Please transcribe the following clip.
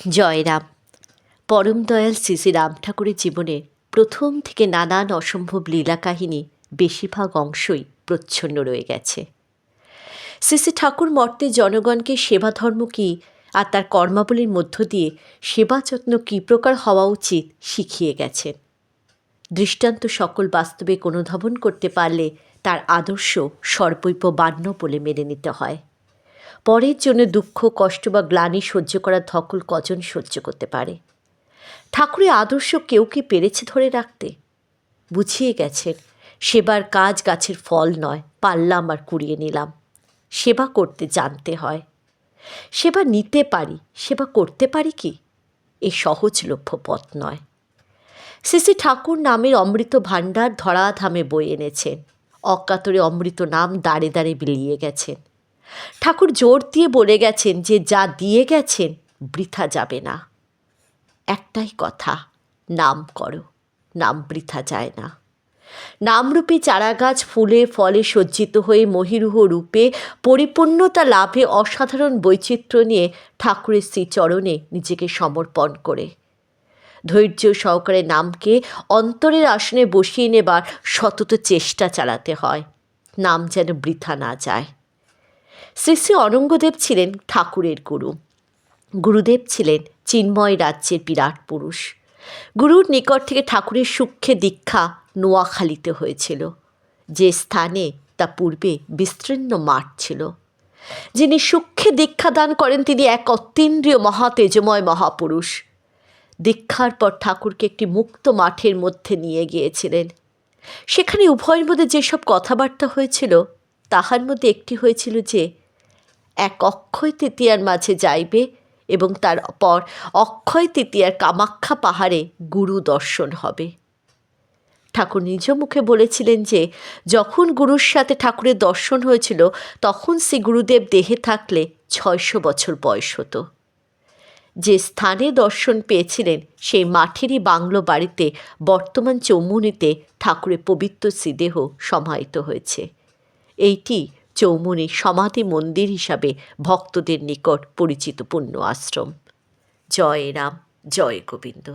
জয়রাম। পরম দয়াল শ্রী শ্রী রাম ঠাকুরের জীবনে প্রথম থেকে নানান অসম্ভব লীলা কাহিনী বেশিরভাগ অংশই প্রচ্ছন্ন রয়ে গেছে। শ্রী শ্রী ঠাকুর মর্তে জনগণকে সেবা ধর্ম কী আর তার কর্মাবলীর মধ্য দিয়ে সেবা যত্ন কী প্রকার হওয়া উচিত শিখিয়ে গেছেন। দৃষ্টান্ত সকল বাস্তবে অনুধাবন করতে পারলে তার আদর্শ সর্বৈব বান্য বলে মেনে নিতে হয়। পরের জন্য দুঃখ কষ্ট বা গ্লানি সহ্য করার ধকল কজন সহ্য করতে পারে? ঠাকুরের আদর্শ কেউ কি পেরেছে ধরে রাখতে? বুঝিয়ে গেছেন সেবার কাজ গাছের ফল নয়, পারলাম আর কুড়িয়ে নিলাম। সেবা করতে জানতে হয়। সেবা নিতে পারি, সেবা করতে পারি কি? এ সহজলভ্য পথ নয়। শ্রী শ্রী ঠাকুর নামের অমৃত ভাণ্ডার ধরাধামে বয়ে এনেছেন। অকাতরে অমৃত নাম দাঁড়ে দাঁড়ে বিলিয়ে গেছেন। ঠাকুর জোর দিয়ে বলে গেছেন যে যা দিয়ে গেছেন বৃথা যাবে না। একটাই কথা, নাম করো, নাম বৃথা যায় না। নামরূপী চারাগাছ ফুলে ফলে সজ্জিত হয়ে মহীরুহ রূপে পরিপূর্ণতা লাভে অসাধারণ বৈচিত্র্য নিয়ে ঠাকুরের শ্রীচরণে নিজেকে সমর্পণ করে ধৈর্য সহকারে নামকে অন্তরের আসনে বসিয়ে নেবার সতত চেষ্টা চালাতে হয়, নাম যেন বৃথা না যায়। শ্রী শ্রী অনঙ্গদেব ছিলেন ঠাকুরের গুরু। গুরুদেব ছিলেন চিন্ময় রাজ্যের বিরাট পুরুষ। গুরুর নিকট থেকে ঠাকুরের সূক্ষ্মে দীক্ষা নোয়াখালীতে হয়েছিল, যে স্থানে তা পূর্বে বিস্তীর্ণ মাঠ ছিল। যিনি সূক্ষ্মে দীক্ষা দান করেন তিনি এক অতীন্দ্রিয় মহাতেজময় মহাপুরুষ। দীক্ষার পর ঠাকুরকে একটি মুক্ত মাঠের মধ্যে নিয়ে গিয়েছিলেন। সেখানে উভয়ের মধ্যে যেসব কথাবার্তা হয়েছিল তাহার মধ্যে একটি হয়েছিল যে এক অক্ষয় তৃতীয়ার মাঝে যাইবে এবং তারপর অক্ষয় তৃতীয়ার কামাখ্যা পাহাড়ে গুরু দর্শন হবে। ঠাকুর নিজ মুখে বলেছিলেন যে যখন গুরুর সাথে ঠাকুরের দর্শন হয়েছিল তখন শ্রী গুরুদেব দেহে থাকলে 600 বছর বয়স হতো। যে স্থানে দর্শন পেয়েছিলেন সেই মাঠেরই বাংলো বাড়িতে বর্তমান চৌমুহনীতে ঠাকুরের পবিত্র শ্রীদেহ সমাহিত হয়েছে। এইটি চৌমুহনী সমাধি মন্দির হিসাবে ভক্তদের নিকট পরিচিত পুণ্য আশ্রম। জয় রাম, জয় গোবিন্দ।